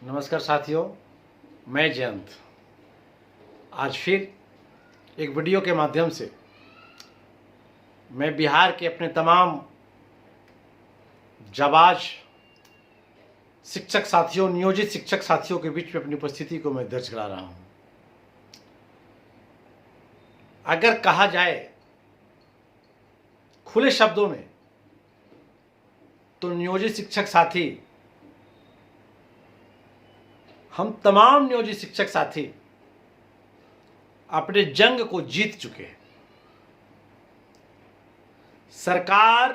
नमस्कार साथियों, मैं जयंत आज फिर एक वीडियो के माध्यम से मैं बिहार के अपने तमाम जाबाज शिक्षक साथियों, नियोजित शिक्षक साथियों के बीच में अपनी उपस्थिति को मैं दर्ज करा रहा हूं। अगर कहा जाए खुले शब्दों में तो नियोजित शिक्षक साथी, हम तमाम नियोजित शिक्षक साथी अपने जंग को जीत चुके हैं। सरकार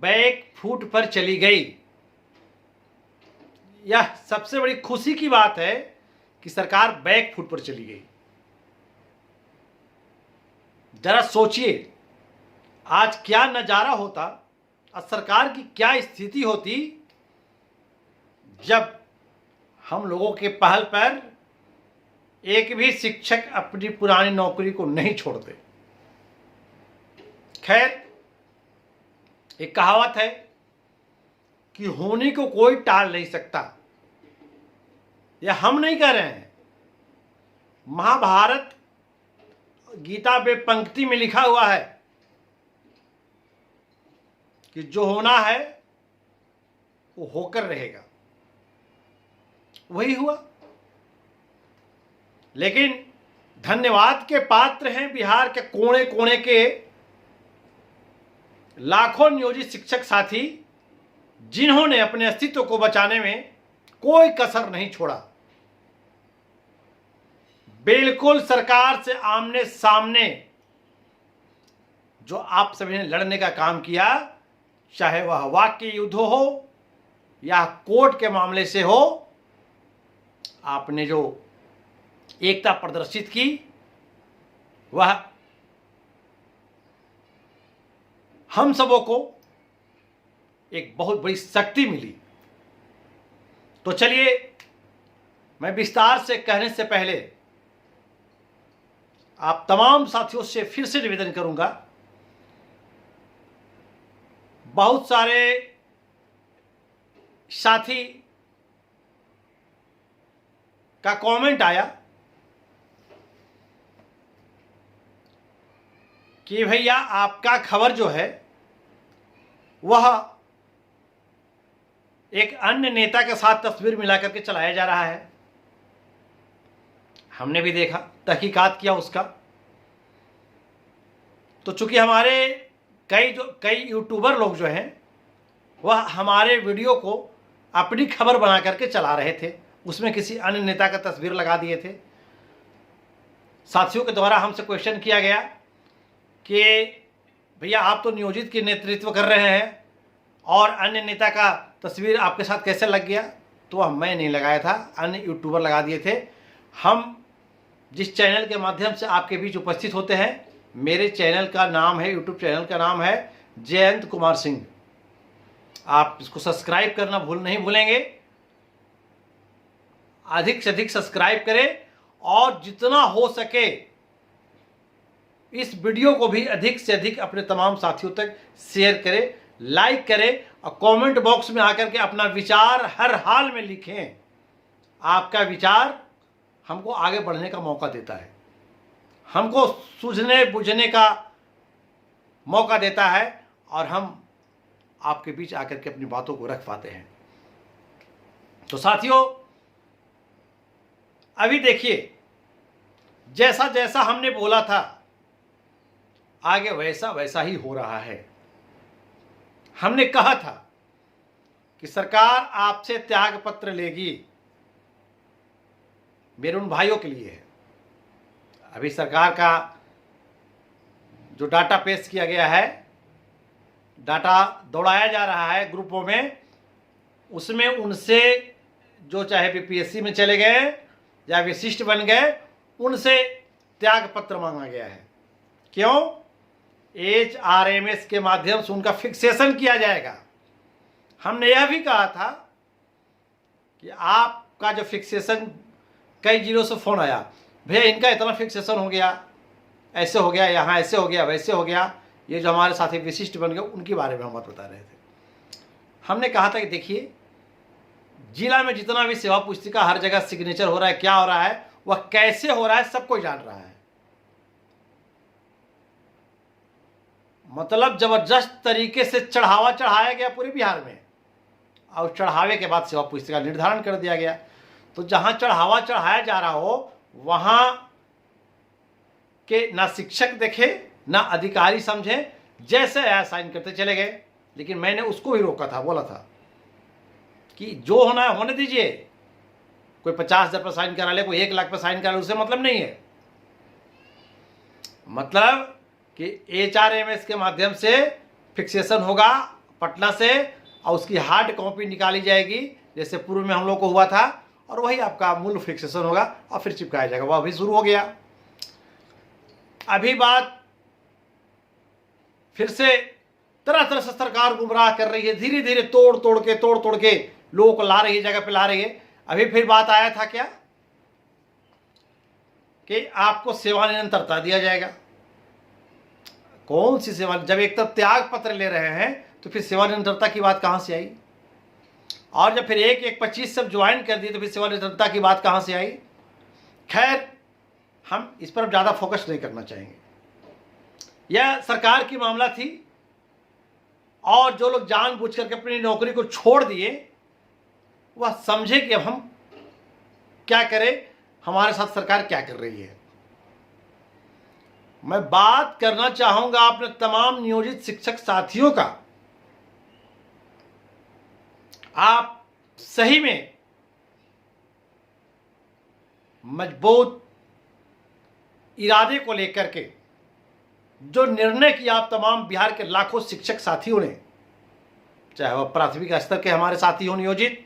बैक फुट पर चली गई। यह सबसे बड़ी खुशी की बात है कि सरकार बैक फुट पर चली गई। जरा सोचिए आज क्या नजारा होता, आज सरकार की क्या स्थिति होती जब हम लोगों के पहल पर एक भी शिक्षक अपनी पुरानी नौकरी को नहीं छोड़ते। खैर, एक कहावत है कि होने को कोई टाल नहीं सकता। यह हम नहीं कह रहे हैं, महाभारत गीता में पंक्ति में लिखा हुआ है कि जो होना है वो होकर रहेगा। वही हुआ। लेकिन धन्यवाद के पात्र हैं बिहार के कोने कोने के लाखों नियोजित शिक्षक साथी, जिन्होंने अपने अस्तित्व को बचाने में कोई कसर नहीं छोड़ा। बिल्कुल सरकार से आमने सामने जो आप सभी ने लड़ने का काम किया, चाहे वह वाक्य युद्ध हो या कोर्ट के मामले से हो, आपने जो एकता प्रदर्शित की वह हम सबों को एक बहुत बड़ी शक्ति मिली। तो चलिए, मैं विस्तार से कहने से पहले आप तमाम साथियों से फिर से निवेदन करूंगा। बहुत सारे साथी का कमेंट आया कि भैया आपका खबर जो है वह एक अन्य नेता के साथ तस्वीर मिला करके चलाया जा रहा है। हमने भी देखा, तहकीकात किया उसका। तो चूंकि हमारे कई यूट्यूबर लोग जो हैं वह हमारे वीडियो को अपनी खबर बना करके चला रहे थे, उसमें किसी अन्य नेता का तस्वीर लगा दिए थे। साथियों के द्वारा हमसे क्वेश्चन किया गया कि भैया आप तो नियोजित की नेतृत्व कर रहे हैं और अन्य नेता का तस्वीर आपके साथ कैसे लग गया? तो वह मैं नहीं लगाया था, अन्य यूट्यूबर लगा दिए थे। हम जिस चैनल के माध्यम से आपके बीच उपस्थित होते हैं, मेरे चैनल का नाम है, यूट्यूब चैनल का नाम है जयंत कुमार सिंह। आप इसको सब्सक्राइब करना नहीं भूलेंगे। अधिक से अधिक सब्सक्राइब करें और जितना हो सके इस वीडियो को भी अधिक से अधिक अपने तमाम साथियों तक शेयर करें, लाइक करें और कमेंट बॉक्स में आकर के अपना विचार हर हाल में लिखें। आपका विचार हमको आगे बढ़ने का मौका देता है, हमको सूझने बुझने का मौका देता है और हम आपके बीच आकर के अपनी बातों को रख पाते हैं। तो साथियों, अभी देखिए, जैसा जैसा हमने बोला था आगे वैसा वैसा ही हो रहा है। हमने कहा था कि सरकार आपसे त्याग पत्र लेगी, मेरे उन भाइयों के लिए है। अभी सरकार का जो डाटा पेश किया गया है, डाटा दौड़ाया जा रहा है ग्रुपों में, उसमें उनसे जो चाहे बीपीएससी में चले गए या विशिष्ट बन गए, उनसे त्याग पत्र मांगा गया है। क्यों? HRMS के माध्यम से उनका फिक्सेशन किया जाएगा। हमने यह भी कहा था कि आपका जो फिक्सेशन, कई जिलों से फोन आया, भैया इनका इतना फिक्सेशन हो गया, ऐसे हो गया, यहाँ ऐसे हो गया, वैसे हो गया। ये जो हमारे साथी विशिष्ट बन गए उनके बारे में हम बात बता रहे थे। हमने कहा था कि देखिए, जिला में जितना भी सेवा पुस्तिका हर जगह सिग्नेचर हो रहा है, क्या हो रहा है, वह कैसे हो रहा है, सब कोई जान रहा है। मतलब जबरदस्त तरीके से चढ़ावा चढ़ाया गया पूरे बिहार में, और चढ़ावे के बाद सेवा पुस्तिका निर्धारण कर दिया गया। तो जहां चढ़ावा चढ़ाया जा रहा हो वहां के ना शिक्षक देखे ना अधिकारी समझे, जैसे आया साइन करते चले गए। लेकिन मैंने उसको भी रोका था, बोला था कि जो होना है होने दीजिए। कोई 50,000 पर साइन करा ले, कोई 1 लाख पर साइन करा ले, उससे मतलब नहीं है। मतलब कि HRMS के माध्यम से फिक्सेशन होगा पटना से, और उसकी हार्ड कॉपी निकाली जाएगी जैसे पूर्व में हम लोग को हुआ था, और वही आपका मूल फिक्सेशन होगा और फिर चिपकाया जाएगा। वह अभी शुरू हो गया। अभी बात फिर से तरह तरह से सरकार गुमराह कर रही है, धीरे धीरे तोड़ तोड़ के लोगों को ला रही है, जगह पे ला रही है। अभी फिर बात आया था क्या कि आपको सेवा निरंतरता दिया जाएगा। कौन सी सेवा? जब एक तरफ त्याग पत्र ले रहे हैं तो फिर सेवा निरंतरता की बात कहां से आई? और जब फिर 1/1/25 सब ज्वाइन कर दिए तो फिर सेवा निरंतरता की बात कहां से आई? खैर, हम इस पर ज्यादा फोकस नहीं करना चाहेंगे। यह सरकार की मामला थी, और जो लोग जानबूझ करके अपनी नौकरी को छोड़ दिए वह समझे कि अब हम क्या करें, हमारे साथ सरकार क्या कर रही है। मैं बात करना चाहूंगा अपने तमाम नियोजित शिक्षक साथियों का। आप सही में मजबूत इरादे को लेकर के जो निर्णय किया आप तमाम बिहार के लाखों शिक्षक साथियों ने, चाहे वह प्राथमिक स्तर के हमारे साथी हो नियोजित,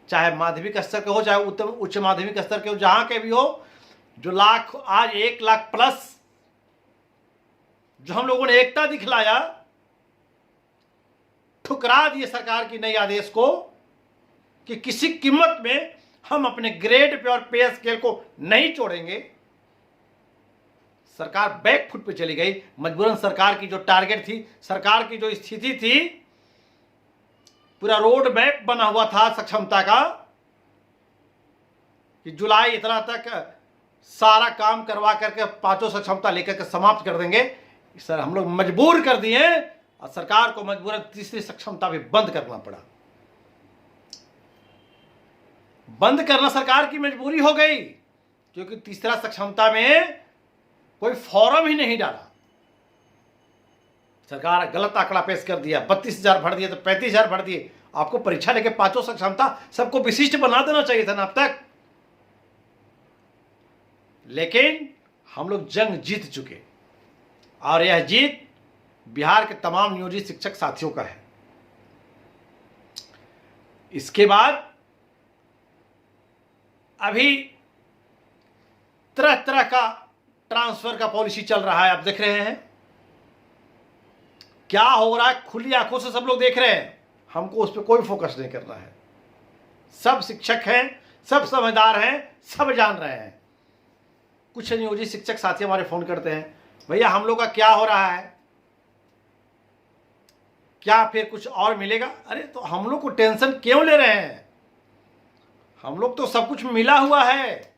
चाहे माध्यमिक स्तर के हो, चाहे उत्तम उच्च माध्यमिक स्तर के हो, जहां के भी हो, जो लाख आज 1 लाख प्लस जो हम लोगों ने एकता दिखलाया, ठुकरा दिए सरकार की नई आदेश को कि किसी कीमत में हम अपने ग्रेड पे और पे स्केल को नहीं छोड़ेंगे। सरकार बैक फुट पे चली गई। मजबूरन सरकार की जो टारगेट थी, सरकार की जो स्थिति थी, पूरा रोड मैप बना हुआ था सक्षमता का कि जुलाई इतना तक सारा काम करवा करके 5 सक्षमता लेकर के समाप्त कर देंगे। सर हम लोग मजबूर कर दिए और सरकार को मजबूरन तीसरी सक्षमता भी बंद करना पड़ा। बंद करना सरकार की मजबूरी हो गई, क्योंकि तीसरा सक्षमता में कोई फॉर्म ही नहीं डाला। सरकार गलत आंकड़ा पेश कर दिया, 32,000 भर दिए तो 35,000 भर दिए। आपको परीक्षा लेके 5 सक्षमता सबको विशिष्ट बना देना चाहिए था ना अब तक। लेकिन हम लोग जंग जीत चुके, और यह जीत बिहार के तमाम नियोजित शिक्षक साथियों का है। इसके बाद अभी तरह तरह का ट्रांसफर का पॉलिसी चल रहा है, आप देख रहे हैं क्या हो रहा है, खुली आंखों से सब लोग देख रहे हैं। हमको उस पर कोई फोकस नहीं करना है। सब शिक्षक हैं, सब समझदार हैं, सब जान रहे हैं। कुछ नियोजित शिक्षक साथी हमारे फोन करते हैं, भैया हम लोग का क्या हो रहा है, क्या फिर कुछ और मिलेगा? अरे तो हम लोग को टेंशन क्यों ले रहे हैं? हम लोग तो सब कुछ मिला हुआ है।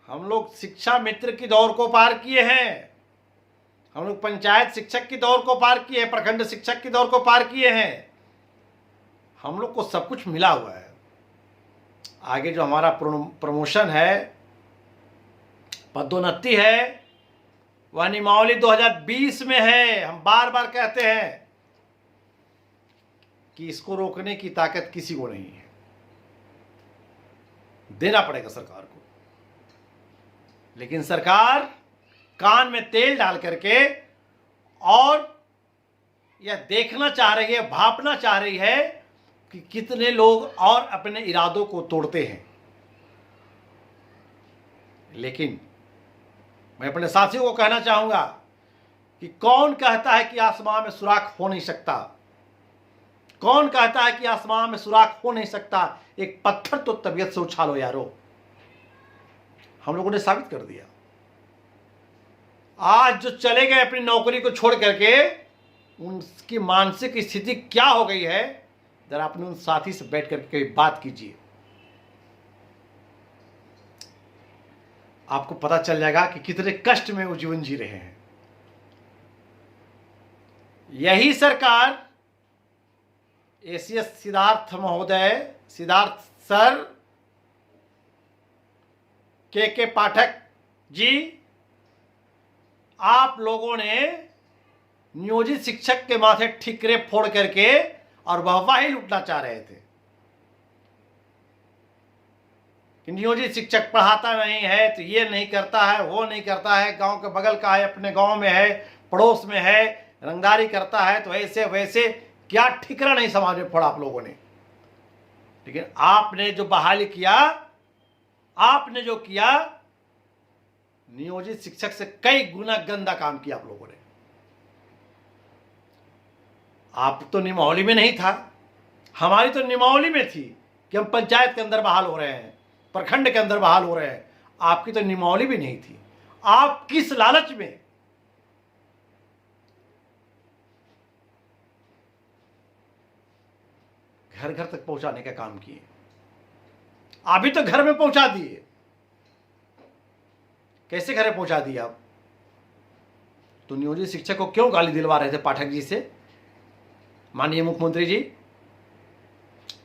हम लोग शिक्षा मित्र की दौर को पार किए हैं, हम लोग पंचायत शिक्षक की दौर को पार किए हैं, प्रखंड शिक्षक की दौर को पार किए हैं। हम लोग को सब कुछ मिला हुआ है। आगे जो हमारा प्रमोशन है, पदोन्नति है, वह नियमावली 2020 में है। हम बार बार कहते हैं कि इसको रोकने की ताकत किसी को नहीं है, देना पड़ेगा सरकार को। लेकिन सरकार कान में तेल डाल करके और यह देखना चाह रही है, भापना चाह रही है कि कितने लोग और अपने इरादों को तोड़ते हैं। लेकिन मैं अपने साथियों को कहना चाहूंगा कि कौन कहता है कि आसमान में सुराख हो नहीं सकता? कौन कहता है कि आसमान में सुराख हो नहीं सकता? एक पत्थर तो तबीयत से उछालो यारो। हम लोगों ने साबित कर दिया। आज जो चले गए अपनी नौकरी को छोड़ करके, उनकी मानसिक स्थिति क्या हो गई है, जरा अपने उन साथी से बैठ करके बात कीजिए, आपको पता चल जाएगा कि कितने कष्ट में वो जीवन जी रहे हैं। यही सरकार एसीएस सिद्धार्थ महोदय, सिद्धार्थ सर, के पाठक जी, आप लोगों ने नियोजित शिक्षक के माथे ठिकरे फोड़ करके और वाहवाही लूटना चाह रहे थे कि नियोजित शिक्षक पढ़ाता नहीं है, तो ये नहीं करता है, वो नहीं करता है, गांव के बगल का है, अपने गांव में है, पड़ोस में है, रंगदारी करता है, तो ऐसे वैसे क्या ठिकरा नहीं समाज में पड़ा आप लोगों ने। लेकिन आपने जो बहाली किया, आपने जो किया, नियोजित शिक्षक से कई गुना गंदा काम किया आप लोगों ने। आप तो निमौली में नहीं था, हमारी तो निमौली में थी कि हम पंचायत के अंदर बहाल हो रहे हैं, प्रखंड के अंदर बहाल हो रहे हैं। आपकी तो निमौली भी नहीं थी। आप किस लालच में घर घर तक पहुंचाने का काम किए, अभी तो घर में पहुंचा दिए। कैसे घर में पहुंचा दिए आप? तो नियोजित शिक्षक को क्यों गाली दिलवा रहे थे पाठक जी से? माननीय मुख्यमंत्री जी,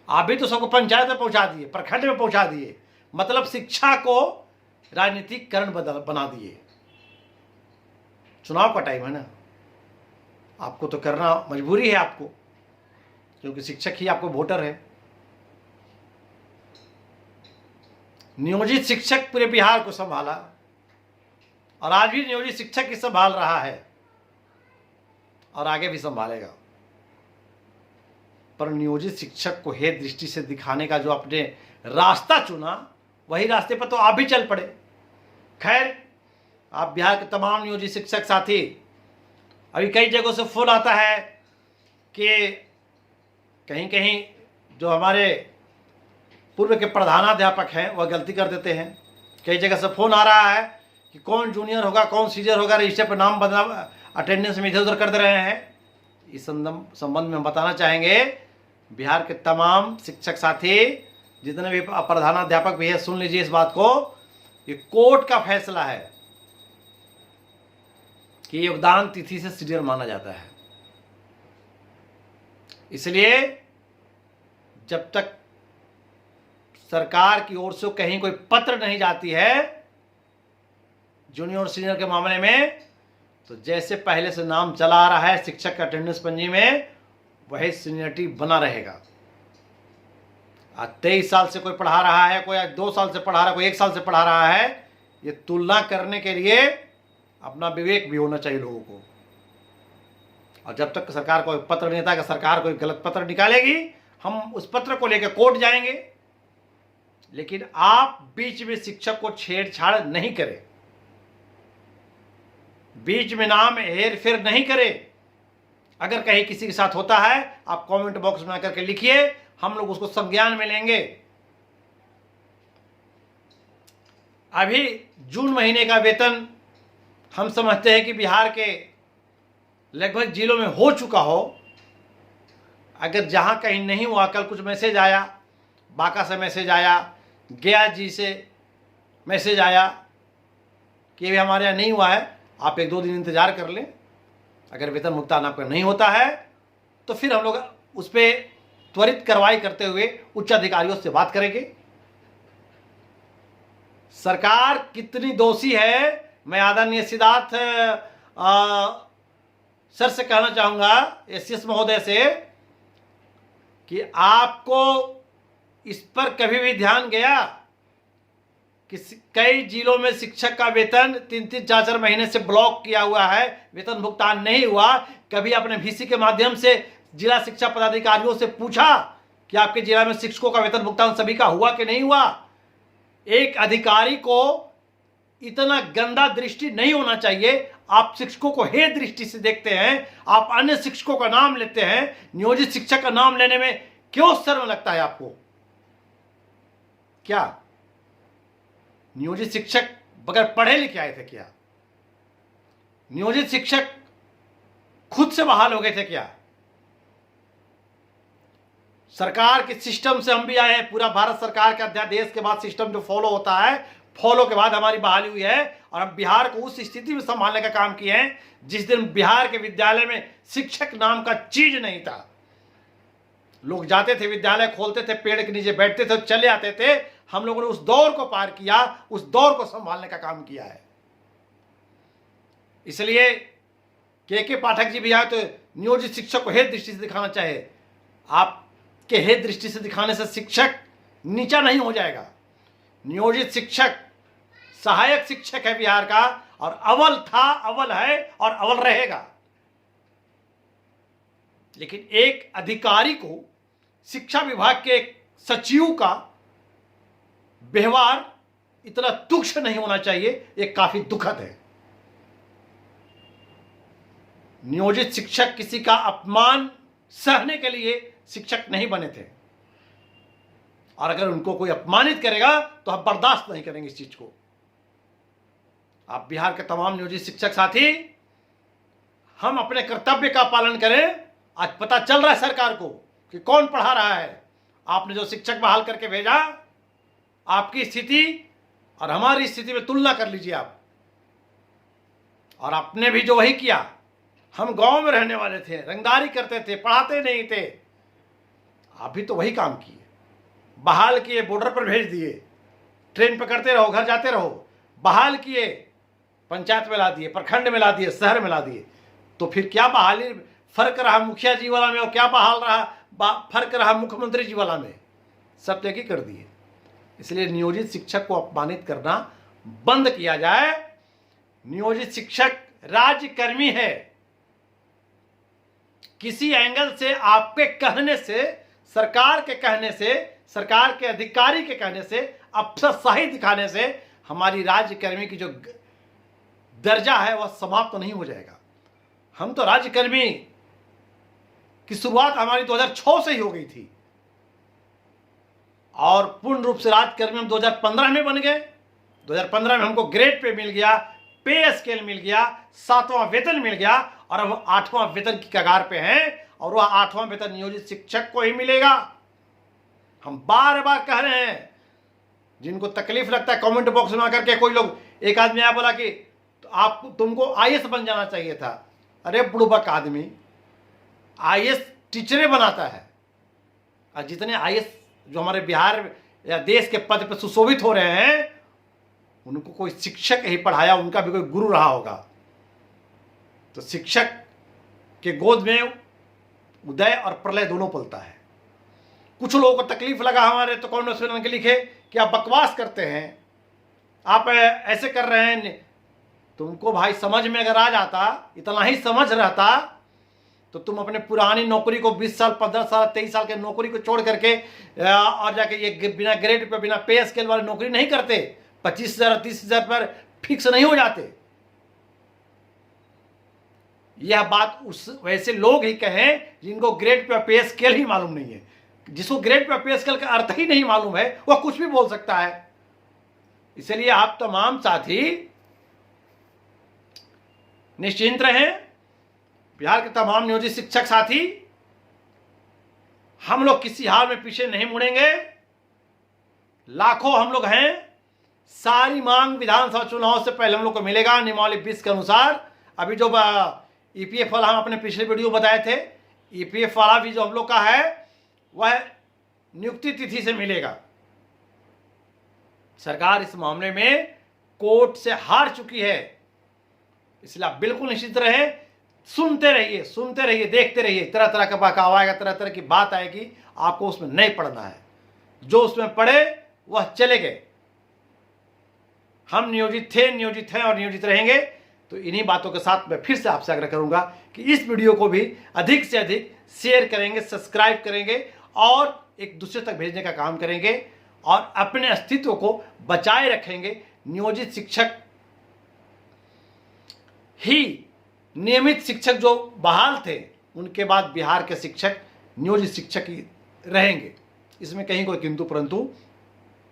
आप भी तो सबको पंचायत में पहुंचा दिए, प्रखंड में पहुंचा दिए, मतलब शिक्षा को राजनीतिकरण बना दिए। चुनाव का टाइम है ना, आपको तो करना मजबूरी है आपको, क्योंकि शिक्षक ही आपको वोटर है। नियोजित शिक्षक पूरे बिहार को संभाला और आज भी नियोजित शिक्षक ही संभाल रहा है और आगे भी संभालेगा। पर नियोजित शिक्षक को हेय दृष्टि से दिखाने का जो आपने रास्ता चुना, वही रास्ते पर तो आप भी चल पड़े। खैर, आप बिहार के तमाम नियोजित शिक्षक साथी, अभी कई जगहों से फोन आता है कि कहीं कहीं जो हमारे पूर्व के प्रधानाध्यापक हैं वह गलती कर देते हैं। कई जगह से फोन आ रहा है कि कौन जूनियर होगा, कौन सीनियर होगा, रजिस्टर पर नाम बदला, अटेंडेंस में इधर उधर कर दे रहे हैं। इस संबंध में हम बताना चाहेंगे, बिहार के तमाम शिक्षक साथी, जितने भी प्रधानाध्यापक भी है, सुन लीजिए इस बात को। ये कोर्ट का फैसला है कि योगदान तिथि से सीनियर माना जाता है। इसलिए जब तक सरकार की ओर से कहीं कोई पत्र नहीं जाती है जूनियर और सीनियर के मामले में, तो जैसे पहले से नाम चला आ रहा है शिक्षक का अटेंडेंस पंजी में, वही सीनियरिटी बना रहेगा। आज 23 साल से कोई पढ़ा रहा है, कोई आज 2 साल से पढ़ा रहा है, कोई 1 साल से पढ़ा रहा है। ये तुलना करने के लिए अपना विवेक भी होना चाहिए लोगों को। और जब तक सरकार कोई पत्र नहीं आता कि सरकार कोई गलत पत्र निकालेगी, हम उस पत्र को लेकर कोर्ट जाएंगे। लेकिन आप बीच में शिक्षक को छेड़छाड़ नहीं करें, बीच में नाम हेर फेर नहीं करें। अगर कहीं किसी के साथ होता है, आप कमेंट बॉक्स में आकर के लिखिए, हम लोग उसको संज्ञान में लेंगे। अभी जून महीने का वेतन हम समझते हैं कि बिहार के लगभग जिलों में हो चुका हो। अगर जहां कहीं नहीं हुआ, कल कुछ मैसेज आया, बांका से मैसेज आया, गया जी से मैसेज आया कि ये हमारे यहाँ नहीं हुआ है, आप 1-2 दिन इंतजार कर लें। अगर वेतन भुगतान आपका नहीं होता है तो फिर हम लोग उस पर त्वरित कार्रवाई करते हुए उच्च अधिकारियों से बात करेंगे। सरकार कितनी दोषी है, मैं आदरणीय सिद्धार्थ सर से कहना चाहूंगा, एसीएस महोदय से, कि आपको इस पर कभी भी ध्यान गया कि कई जिलों में शिक्षक का वेतन 3-3, 4-4 महीने से ब्लॉक किया हुआ है, वेतन भुगतान नहीं हुआ। कभी आपने वीसी के माध्यम से जिला शिक्षा पदाधिकारियों से पूछा कि आपके जिला में शिक्षकों का वेतन भुगतान सभी का हुआ कि नहीं हुआ? एक अधिकारी को इतना गंदा दृष्टि नहीं होना चाहिए। आप शिक्षकों को हेय दृष्टि से देखते हैं, आप अन्य शिक्षकों का नाम लेते हैं। नियोजित शिक्षक का नाम लेने में क्यों शर्म लगता है आपको? क्या नियोजित शिक्षक बगैर पढ़े लिखे आए थे क्या? नियोजित शिक्षक खुद से बहाल हो गए थे क्या? सरकार के सिस्टम से हम भी आए हैं। पूरा भारत सरकार का अध्यादेश के बाद सिस्टम जो फॉलो होता है, फॉलो के बाद हमारी बहाली हुई है और हम बिहार को उस स्थिति में संभालने का काम किए हैं जिस दिन बिहार के विद्यालय में शिक्षक नाम का चीज नहीं था। लोग जाते थे, विद्यालय खोलते थे, पेड़ के नीचे बैठते थे, चले आते थे। हम लोगों ने उस दौर को पार किया, उस दौर को संभालने का काम किया है। इसलिए के पाठक जी भी आए तो नियोजित शिक्षक को हेत दृष्टि से दिखाना चाहिए। आपके हेत दृष्टि से दिखाने से शिक्षक नीचा नहीं हो जाएगा। नियोजित शिक्षक सहायक शिक्षक है बिहार का, और अव्वल था, अव्वल है और अव्वल रहेगा। लेकिन एक अधिकारी को, शिक्षा विभाग के एक सचिव का व्यवहार इतना तुच्छ नहीं होना चाहिए, ये काफी दुखद है। नियोजित शिक्षक किसी का अपमान सहने के लिए शिक्षक नहीं बने थे, और अगर उनको कोई अपमानित करेगा तो हम बर्दाश्त नहीं करेंगे इस चीज को। आप बिहार के तमाम नियोजित शिक्षक साथी, हम अपने कर्तव्य का पालन करें। आज पता चल रहा है सरकार को कि कौन पढ़ा रहा है। आपने जो शिक्षक बहाल करके भेजा, आपकी स्थिति और हमारी स्थिति में तुलना कर लीजिए आप। और आपने भी जो वही किया। हम गांव में रहने वाले थे, रंगदारी करते थे, पढ़ाते नहीं थे। आप भी तो वही काम किए, बहाल किए, बॉर्डर पर भेज दिए, ट्रेन पकड़ते रहो, घर जाते रहो। बहाल किए, पंचायत में ला दिए, प्रखंड में ला दिए, शहर में ला दिए। तो फिर क्या बहाली फर्क रहा मुखिया जी वाला में, और क्या बहाल रहा फर्क रहा मुख्यमंत्री जी वाला में? सब एक ही कर दिए। इसलिए नियोजित शिक्षक को अपमानित करना बंद किया जाए। नियोजित शिक्षक राज्यकर्मी है। किसी एंगल से आपके कहने से, सरकार के कहने से, सरकार के अधिकारी के कहने से, अफसरशाही दिखाने से हमारी राज्यकर्मी की जो दर्जा है वह समाप्त तो नहीं हो जाएगा। हम तो राज्यकर्मी की शुरुआत हमारी 2006 से ही हो गई थी, और पूर्ण रूप से राज्यकर्मी हम 2015 में बन गए। 2015 में हमको ग्रेड पे मिल गया, पे स्केल मिल गया, 7वां वेतन मिल गया, और अब 8वां वेतन की कगार पे हैं, और वह 8वां वेतन नियोजित शिक्षक को ही मिलेगा। हम बार बार कह रहे हैं। जिनको तकलीफ लगता है कमेंट बॉक्स में आकर के, कोई लोग, एक आदमी आया बोला कि तुमको आईएएस बन जाना चाहिए था। अरे बुड़बक आदमी, आईएएस टीचरें बनाता है, और जितने आईएएस जो हमारे बिहार या देश के पद पर सुशोभित हो रहे हैं, उनको कोई शिक्षक ही पढ़ाया, उनका भी कोई गुरु रहा होगा। तो शिक्षक के गोद में उदय और प्रलय दोनों पलता है। कुछ लोगों को तकलीफ लगा हमारे, तो कमेंट बॉक्स में लिखे कि आप बकवास करते हैं, आप ऐसे कर रहे हैं। तुमको भाई समझ में अगर आ जाता, इतना ही समझ रहता, तो तुम अपने पुरानी नौकरी को 20 साल, 15 साल, 23 साल के नौकरी को छोड़ करके और जाके ये बिना ग्रेड पे, बिना पे स्केल वाली नौकरी नहीं करते। 25,000, 30,000 पर फिक्स नहीं हो जाते। यह बात उस वैसे लोग ही कहें जिनको ग्रेड पे, पे स्केल ही मालूम नहीं है। जिसको ग्रेड पे, पे स्केल का अर्थ ही नहीं मालूम है, वह कुछ भी बोल सकता है। इसलिए आप तमाम साथी निश्चिंत रहें। बिहार के तमाम नियोजित शिक्षक साथी, हम लोग किसी हाल में पीछे नहीं मुड़ेंगे। लाखों हम लोग हैं। सारी मांग विधानसभा चुनाव से पहले हम लोग को मिलेगा नियमावली 20 के अनुसार। अभी जो ईपीएफ वाला हम अपने पिछले वीडियो बताए थे, ईपीएफ वाला भी जो हम लोग का है वह नियुक्ति तिथि से मिलेगा। सरकार इस मामले में कोर्ट से हार चुकी है, इसलिए आप बिल्कुल निश्चित रहे। सुनते रहिए, देखते रहिए। तरह तरह का बहकावा आएगा, तरह तरह की बात आएगी, आपको उसमें नहीं पड़ना है। जो उसमें पड़े वह चले गए। हम नियोजित थे, नियोजित हैं और नियोजित रहेंगे। तो इन्हीं बातों के साथ मैं फिर से आपसे आग्रह करूंगा कि इस वीडियो को भी अधिक से अधिक शेयर करेंगे, सब्सक्राइब करेंगे और एक दूसरे तक भेजने का काम करेंगे, और अपने अस्तित्व को बचाए रखेंगे। नियोजित शिक्षक ही, नियमित शिक्षक जो बहाल थे, उनके बाद बिहार के शिक्षक नियोजित शिक्षक ही रहेंगे। इसमें कहीं कोई किंतु परंतु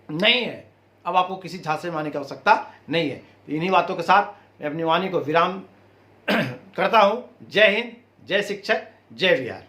नहीं है। अब आपको किसी झांसे मारने की आवश्यकता नहीं है। तो इन्हीं बातों के साथ मैं अपनी वाणी को विराम करता हूं। जय हिंद, जय शिक्षक जय बिहार।